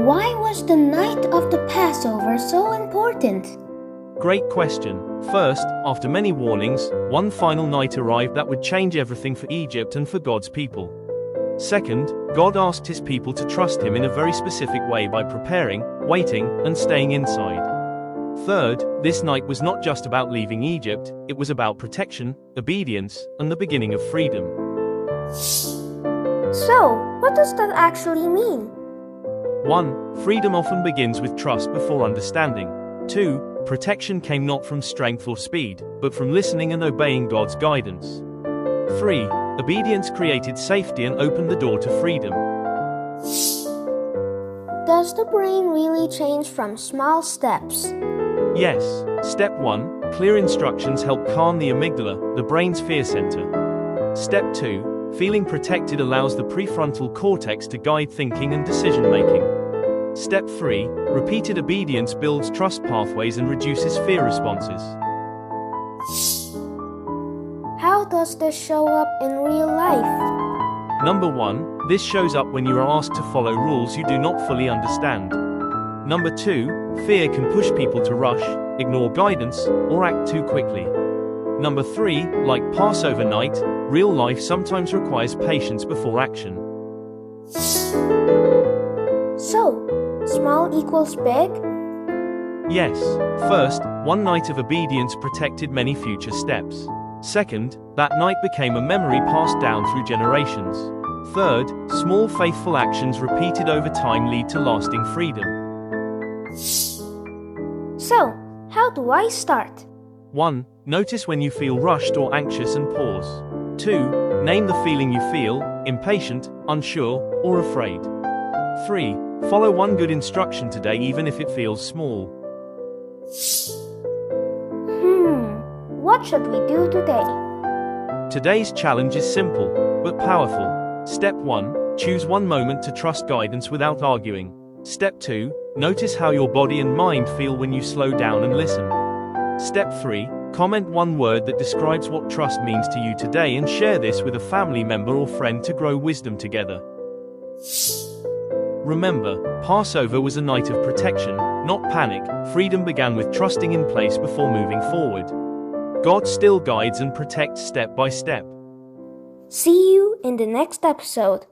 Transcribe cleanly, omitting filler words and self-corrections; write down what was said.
Why was the night of the Passover so important? Great question. First, after many warnings, one final night arrived that would change everything for Egypt and for God's people. Second, God asked his people to trust him in a very specific way by preparing, waiting, and staying inside. Third, this night was not just about leaving Egypt, it was about protection, obedience, and the beginning of freedom. So, what does that actually mean? 1. Freedom often begins with trust before understanding. 2. Protection came not from strength or speed, but from listening and obeying God's guidance. 3. Obedience created safety and opened the door to freedom. Does the brain really change from small steps? Yes. Step 1. Clear instructions help calm the amygdala, the brain's fear center. Step 2. Feeling protected allows the prefrontal cortex to guide thinking and decision-making. Step 3. Repeated obedience builds trust pathways and reduces fear responses. How does this show up in real life? Number 1. This shows up when you are asked to follow rules you do not fully understand. Number 2. Fear can push people to rush, ignore guidance, or act too quickly. Number 3. Like Passover night, real life sometimes requires patience before action. So, small equals big? Yes. First, one night of obedience protected many future steps. Second, that night became a memory passed down through generations. Third, small faithful actions repeated over time lead to lasting freedom. So, how do I start? 1. Notice when you feel rushed or anxious and pause. 2. Name the feeling you feel, impatient, unsure, or afraid. 3. Follow one good instruction today even if it feels small. What should we do today? Today's challenge is simple, but powerful. Step 1. Choose one moment to trust guidance without arguing. Step 2. Notice how your body and mind feel when you slow down and listen. Step 3. Comment one word that describes what trust means to you today and share this with a family member or friend to grow wisdom together. Remember, Passover was a night of protection, not panic. Freedom began with trusting in place before moving forward. God still guides and protects step by step. See you in the next episode.